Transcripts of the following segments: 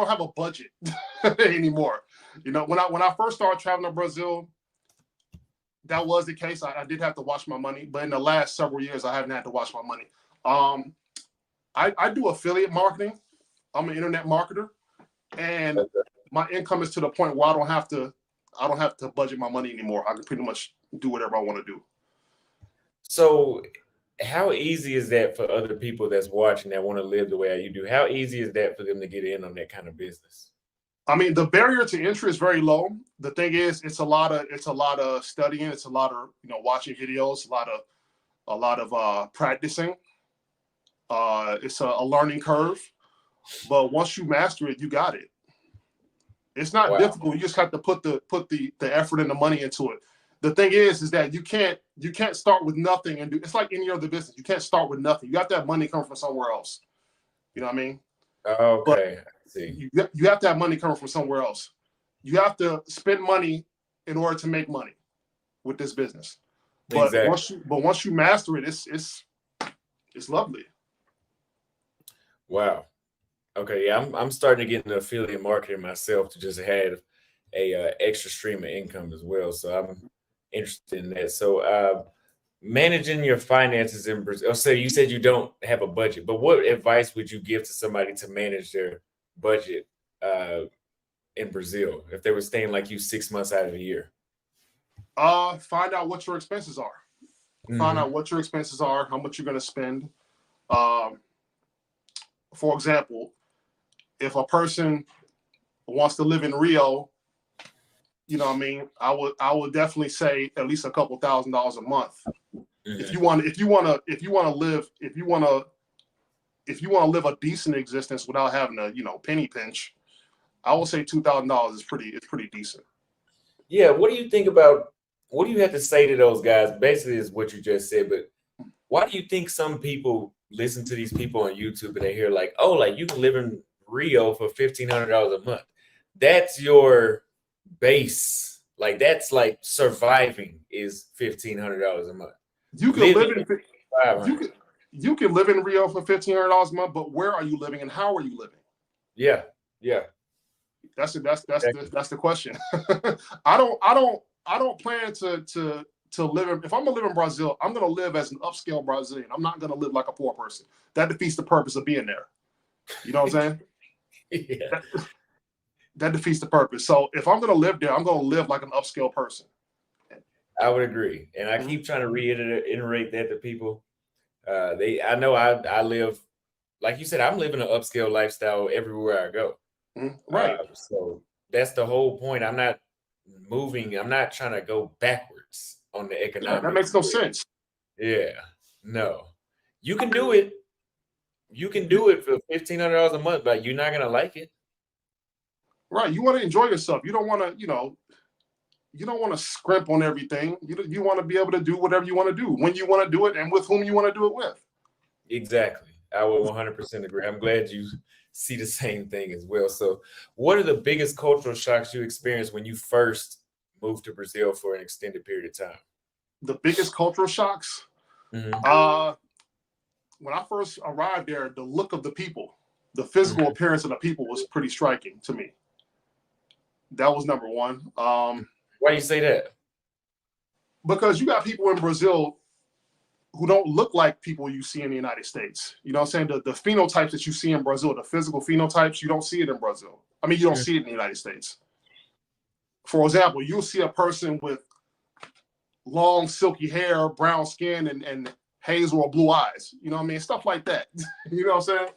don't have a budget anymore. You know, when I first started traveling to Brazil, that was the case. I did have to watch my money, but in the last several years, I haven't had to watch my money. Um, I do affiliate marketing. I'm an internet marketer, and my income is to the point where I don't have to budget my money anymore. I can pretty much do whatever I want to do. So how easy is that for other people that's watching that want to live the way you do? How easy is that for them to get in on that kind of business? I mean, the barrier to entry is very low. The thing is, it's a lot of studying. It's a lot of watching videos. A lot of practicing. It's a learning curve, but once you master it, you got it. It's not Wow. difficult. You just have to put the effort and the money into it. The thing is that you can't start with nothing and do. It's like any other business. You can't start with nothing. You got that money come from somewhere else. You know what I mean? But Okay. I see. you have to have money coming from somewhere else. You have to spend money in order to make money with this business. But Exactly. once you master it, it's lovely. Wow. Okay. Yeah, I'm starting to get into affiliate marketing myself to just have a extra stream of income as well. So I'm interested in that. So managing your finances in Brazil. Oh, so you said you don't have a budget, but what advice would you give to somebody to manage their budget in Brazil if they were staying like you 6 months out of the year? Find out what your expenses are. Find Hmm. out what your expenses are, how much you're going to spend. Um, for example, if a person wants to live in Rio, you know what I mean, I would definitely say at least a couple $1,000s a month. If you Hmm. want to live a decent existence without having to, penny pinch, I would say $2,000 is pretty decent. Yeah. What do you think about? What do you have to say to those guys? Basically, is what you just said. But why do you think some people listen to these people on YouTube and they hear like, oh, like you can live in Rio for $1,500 a month? That's your base. Like that's like surviving is $1,500 a month. You can Living live is in 500. you can you can live in Rio for $1,500 a month, but where are you living and how are you living? Yeah, yeah, That's the question. I don't plan to live in, if I'm gonna live in Brazil, I'm gonna live as an upscale Brazilian. I'm not gonna live like a poor person. That defeats the purpose of being there. You know what I'm saying? yeah. That, that defeats the purpose. So if I'm gonna live there, I'm gonna live like an upscale person. I would agree, and I Mhm. keep trying to reiterate that to people. I know I live like you said. I'm living an upscale lifestyle everywhere I go. Mhm. Right. So that's the whole point. I'm not moving. I'm not trying to go backwards on the Yeah, that economic makes no scale. sense. Yeah, no, you can do it. You can do it for $1,500 a month, but you're not gonna like it. Right. You want to enjoy yourself. You don't want to, you don't want to scrimp on everything. You want to be able to do whatever you want to do when you want to do it and with whom you want to do it with. Exactly. I would 100% agree. I'm glad you see the same thing as well. So, what are the biggest cultural shocks you experienced when you first moved to Brazil for an extended period of time? The biggest cultural shocks. Hmm. Uh, when I first arrived there, the look of the people, the physical Hmm. appearance of the people was pretty striking to me. That was number one. Why do you say that? Because you got people in Brazil who don't look like people you see in the United States. You know what I'm saying? The phenotypes that you see in Brazil, the physical phenotypes, you don't see it in Brazil. I mean, you don't see it in the United States. For example, you'll see a person with long, silky hair, brown skin, and hazel or blue eyes. You know what I mean? Stuff like that. You know what I'm saying?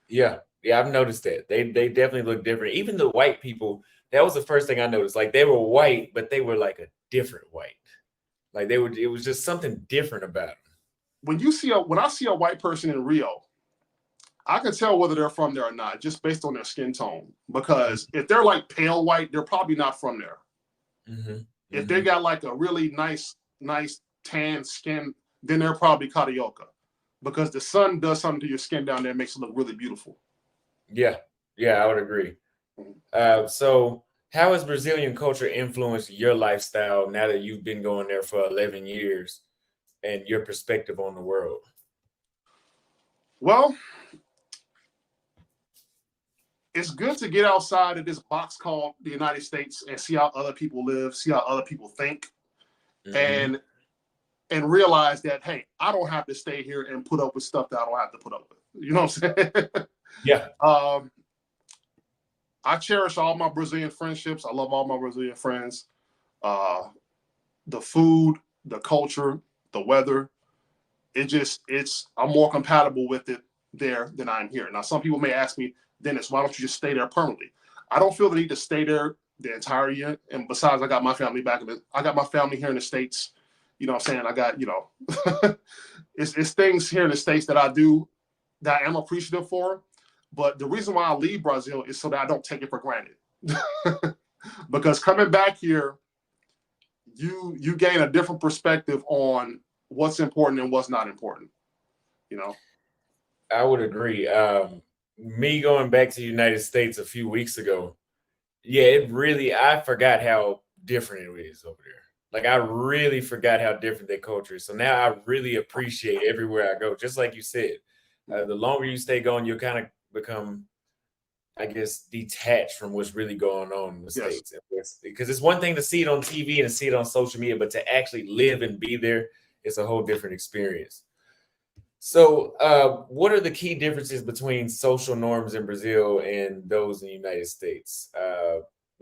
Yeah, yeah, I've noticed that. They definitely look different. Even the white people, that was the first thing I noticed. Like they were white, but they were like a different white. Like they were, it was just something different about them. When I see a white person in Rio, I can tell whether they're from there or not just based on their skin tone. Because if they're like pale white, they're probably not from there. Hmm. If they Hmm. got like a really nice tan skin, then they're probably carioca. Because the sun does something to your skin down there, makes it look really beautiful. Yeah, yeah, I would agree. So, how has Brazilian culture influenced your lifestyle now that you've been going there for 11 years and your perspective on the world? Well, it's good to get outside of this box called the United States and see how other people live, see how other people think, Mm-hmm. and realize that, hey, I don't have to stay here and put up with stuff that I don't have to put up with. You know what I'm saying? Yeah. I cherish all my Brazilian friendships. I love all my Brazilian friends. The food, the culture, the weather. I'm more compatible with it there than I'm here. Now, some people may ask me, Dennis, why don't you just stay there permanently? I don't feel the need to stay there the entire year. And besides, I got my family I got my family here in the States. You know what I'm saying? I got, it's things here in the States that I do that I am appreciative for. But the reason why I leave Brazil is so that I don't take it for granted. Because coming back here, you gain a different perspective on what's important and what's not important. You know? I would agree. Me going back to the United States a few weeks ago, yeah, I forgot how different it is over there. Like, I really forgot how different their culture is. So now I really appreciate everywhere I go. Just like you said, the longer you stay gone, you'll kind of become, I guess, detached from what's really going on in the Yes. States. Because it's one thing to see it on TV and to see it on social media, but to actually live and be there, it's a whole different experience. So, what are the key differences between social norms in Brazil and those in the United States?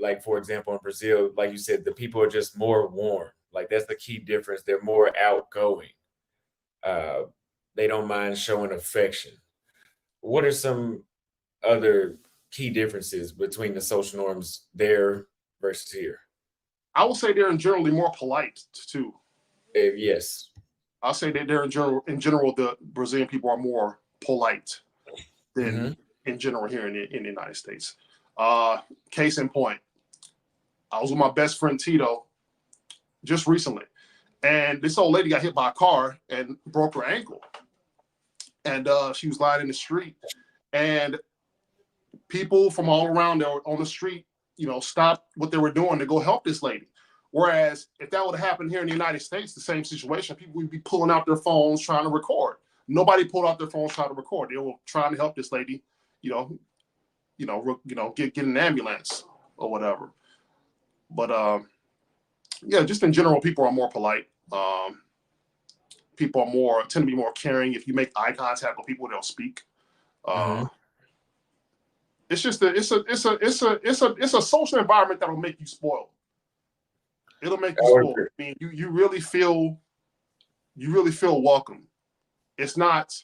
Like, for example, in Brazil, like you said, the people are just more warm. Like, that's the key difference. They're more outgoing. Uh, they don't mind showing affection. What are some other key differences between the social norms there versus here? I would say they're generally more polite too. Yes. I'll say that they're in general, the Brazilian people are more polite than in general here in the United States. Case in point, I was with my best friend Tito just recently, and this old lady got hit by a car and broke her ankle. And she was lying in the street, and people from all around there on the street, stopped what they were doing to go help this lady. Whereas if that would have happened here in the United States, the same situation, people would be pulling out their phones trying to record. Nobody pulled out their phones trying to record. They were trying to help this lady, get an ambulance or whatever. But yeah, just in general, people are more polite. People tend to be more caring. If you make eye contact with people, they'll speak. It's just it's a social environment that'll make you spoiled. It'll make you spoiled. I mean, you really feel welcome. It's not.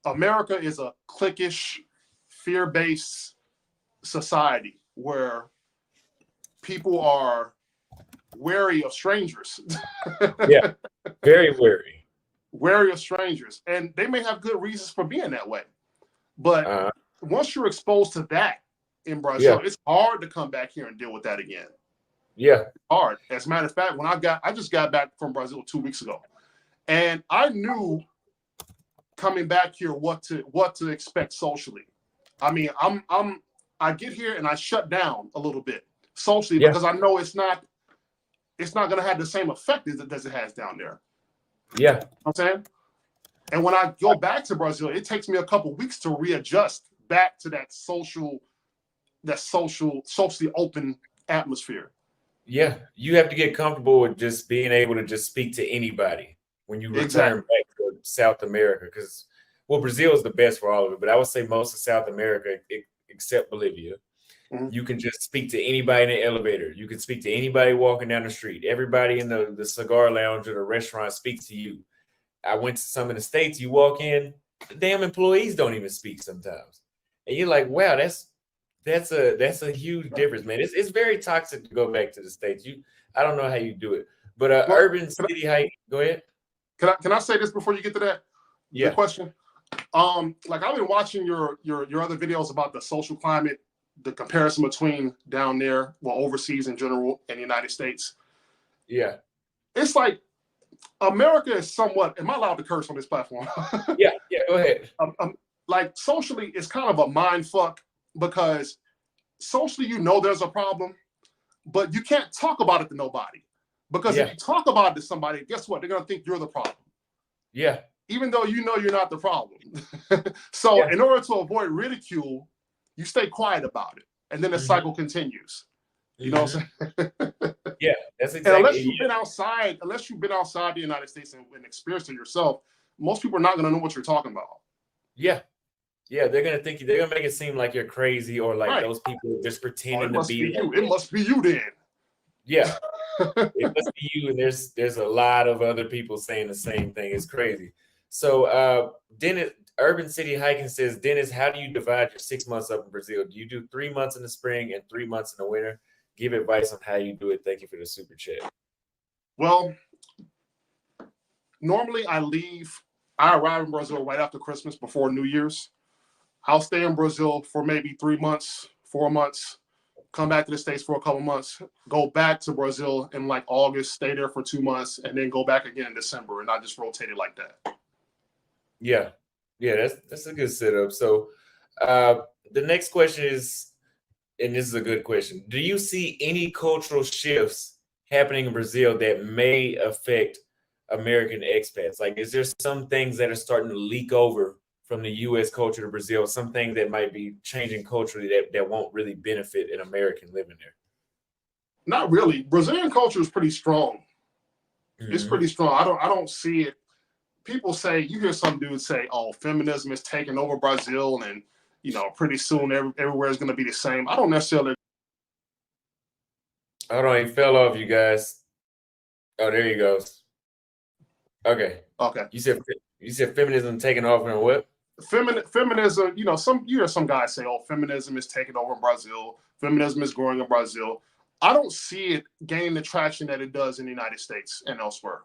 America is a cliquish, fear-based society where people are wary of strangers. Yeah, very wary. Wary of strangers, and they may have good reasons for being that way. But once you're exposed to that in Brazil, it's hard to come back here and deal with that again. Yeah, it's hard. As a matter of fact, I just got back from Brazil 2 weeks ago, and I knew coming back here what to expect socially. I mean, I get here and I shut down a little bit socially because I know it's not going to have the same effect as it has down there. Yeah, you know what I'm saying. And when I go back to Brazil, it takes me a couple of weeks to readjust back to that socially open atmosphere. Yeah, you have to get comfortable with just being able to just speak to anybody when you return back to South America. Because, Brazil is the best for all of it, but I would say most of South America, except Bolivia, you can just speak to anybody in the elevator. You can speak to anybody walking down the street. Everybody in the cigar lounge or the restaurant speaks to you. I went to some in the States. You walk in, the damn employees don't even speak sometimes, and you're like, "Wow, that's a huge difference, man." It's very toxic to go back to the States. I don't know how you do it, but urban city height. Go ahead. Can I say this before you get to that? Yeah. The question. Like I've been watching your other videos about the social climate, the comparison between down there, overseas in general, and the United States. Yeah. It's like America is somewhat. Am I allowed to curse on this platform? Yeah, go ahead. Like socially, it's kind of a mind fuck because socially, there's a problem, but you can't talk about it to nobody because if you talk about it to somebody, guess what? They're gonna think you're the problem. Yeah. Even though you're not the problem. So in order to avoid ridicule, you stay quiet about it, and then the Mhm. cycle continues. You know what I'm saying? Yeah, that's And exactly. unless you've been outside the United States and experienced it yourself, most people are not going to know what you're talking about. Yeah, yeah, they're gonna make it seem like you're crazy, or like Right. those people just Oh, pretending it to must be be like you. It must be you then. yeah, it must be you. And there's a lot of other people saying the same thing. It's crazy. So Dennis, Urban City Hiking says, Dennis, how do you divide your 6 months up in Brazil? Do you do 3 months in the spring and 3 months in the winter? Give advice on how you do it. Thank you for the super chat. Well, normally I arrive in Brazil right after Christmas, before New Year's. I'll stay in Brazil for maybe 3 months, 4 months, come back to the States for a couple months, go back to Brazil in like August, stay there for 2 months, and then go back again in December. And I just rotate it like that. Yeah, yeah, that's a good setup. So the next question is, and this is a good question. Do you see any cultural shifts happening in Brazil that may affect American expats? Like, is there some things that are starting to leak over from the US culture to Brazil, some things that might be changing culturally that won't really benefit an American living there? Not really. Brazilian culture is pretty strong. It's Mhm. pretty strong. I don't see it. People say, you hear some dudes say, "Oh, feminism is taking over Brazil, and pretty soon everywhere is going to be the same." I don't necessarily. Hold on, he fell off, you guys. Oh, there he goes. Okay. Okay. You said feminism taking off and what? Feminism. You hear some guys say, "Oh, feminism is taking over in Brazil. Feminism is growing in Brazil." I don't see it gaining the traction that it does in the United States and elsewhere.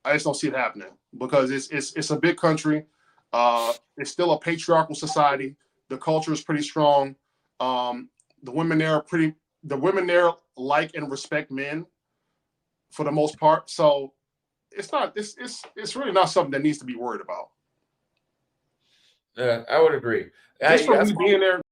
I just don't see it happening because it's a big country. It's still a patriarchal society. The culture is pretty strong. The women there are pretty. The women there like and respect men for the most part. So it's not. It's really not something that needs to be worried about. I would agree. Just from I me spoke being there,